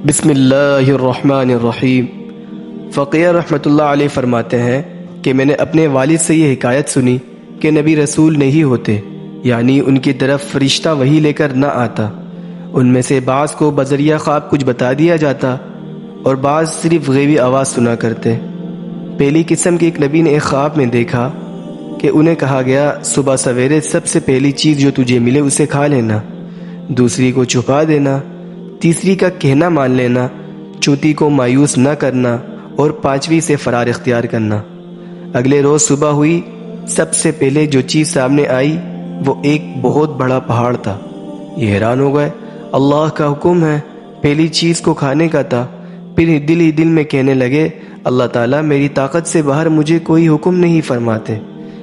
بسم اللہ الرحمن الرحیم۔ فقیہ رحمۃ اللہ علیہ فرماتے ہیں کہ میں نے اپنے والد سے یہ حکایت سنی کہ نبی رسول نہیں ہوتے، یعنی ان کی طرف فرشتہ وحی لے کر نہ آتا۔ ان میں سے بعض کو بذریعہ خواب کچھ بتا دیا جاتا اور بعض صرف غیبی آواز سنا کرتے۔ پہلی قسم کے ایک نبی نے ایک خواب میں دیکھا کہ انہیں کہا گیا صبح سویرے سب سے پہلی چیز جو تجھے ملے اسے کھا لینا، دوسری کو چھپا دینا، تیسری کا کہنا مان لینا، چوتھی کو مایوس نہ کرنا اور پانچویں سے فرار اختیار کرنا۔ اگلے روز صبح ہوئی، سب سے پہلے جو چیز سامنے آئی وہ ایک بہت بڑا پہاڑ تھا۔ یہ حیران ہو گئے، اللہ کا حکم ہے، پہلی چیز کو کھانے کا تھا۔ پھر دل ہی دل میں کہنے لگے، اللہ تعالیٰ میری طاقت سے باہر مجھے کوئی حکم نہیں فرماتے۔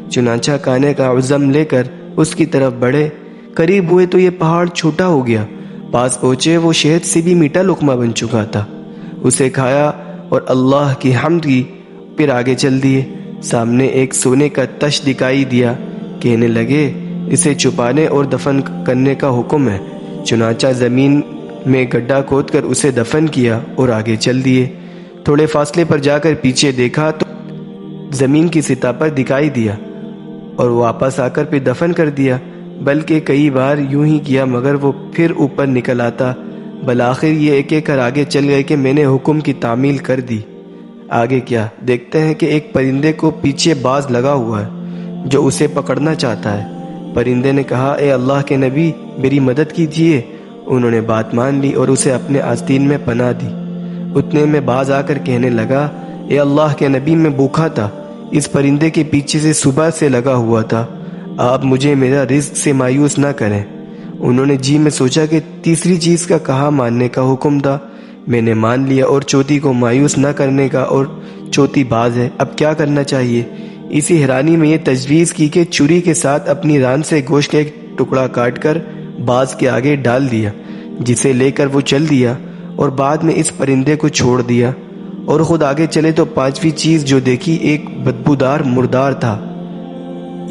چنانچہ کھانے کا عزم لے کر اس کی طرف بڑھے، قریب ہوئے تو یہ پہاڑ چھوٹا ہو گیا، پاس پہنچے وہ شہد سے بھی میٹھا لقمہ بن چکا تھا۔ اسے کھایا اور اللہ کی حمد کی، پھر آگے چل دیے۔ سامنے ایک سونے کا تش دکھائی دیا، کہنے لگے اسے چھپانے اور دفن کرنے کا حکم ہے۔ چنانچہ زمین میں گڈھا کھود کر اسے دفن کیا اور آگے چل دیے۔ تھوڑے فاصلے پر جا کر پیچھے دیکھا تو زمین کی سطح پر دکھائی دیا اور واپس آ کر پھر دفن کر دیا، بلکہ کئی بار یوں ہی کیا مگر وہ پھر اوپر نکل آتا۔ بالآخر یہ ایک ایک کر آگے چل گئے کہ میں نے حکم کی تعمیل کر دی۔ آگے کیا دیکھتے ہیں کہ ایک پرندے کو پیچھے باز لگا ہوا ہے جو اسے پکڑنا چاہتا ہے۔ پرندے نے کہا، اے اللہ کے نبی میری مدد کیجیے۔ انہوں نے بات مان لی اور اسے اپنے آستین میں پناہ دی۔ اتنے میں باز آ کر کہنے لگا، اے اللہ کے نبی میں بھوکا تھا، اس پرندے کے پیچھے سے صبح سے لگا ہوا تھا، آپ مجھے میرا رزق سے مایوس نہ کریں۔ انہوں نے جی میں سوچا کہ تیسری چیز کا کہاں ماننے کا حکم تھا، میں نے مان لیا، اور چوتھی کو مایوس نہ کرنے کا، اور چوتھی باز ہے، اب کیا کرنا چاہیے؟ اسی حیرانی میں یہ تجویز کی کہ چھری کے ساتھ اپنی ران سے گوشت کا ایک ٹکڑا کاٹ کر باز کے آگے ڈال دیا، جسے لے کر وہ چل دیا، اور بعد میں اس پرندے کو چھوڑ دیا اور خود آگے چلے تو پانچویں چیز جو دیکھی ایک بدبودار مردار تھا۔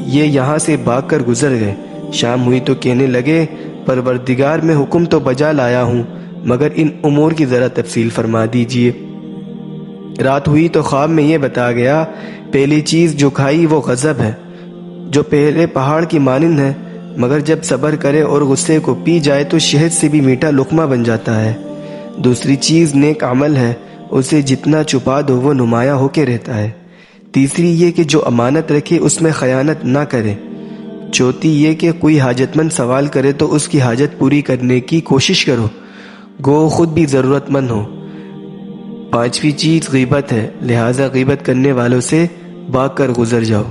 یہ یہاں سے بھاگ کر گزر گئے۔ شام ہوئی تو کہنے لگے، پروردگار میں حکم تو بجا لایا ہوں، مگر ان امور کی ذرا تفصیل فرما دیجیے۔ رات ہوئی تو خواب میں یہ بتا گیا، پہلی چیز جو کھائی وہ غضب ہے، جو پہلے پہاڑ کی مانند ہے، مگر جب صبر کرے اور غصے کو پی جائے تو شہد سے بھی میٹھا لقمہ بن جاتا ہے۔ دوسری چیز نیک عمل ہے، اسے جتنا چھپا دو وہ نمایاں ہو کے رہتا ہے۔ تیسری یہ کہ جو امانت رکھے اس میں خیانت نہ کرے۔ چوتھی یہ کہ کوئی حاجت مند سوال کرے تو اس کی حاجت پوری کرنے کی کوشش کرو، گو خود بھی ضرورت مند ہو۔ پانچویں چیز غیبت ہے، لہٰذا غیبت کرنے والوں سے بھاگ کر گزر جاؤ۔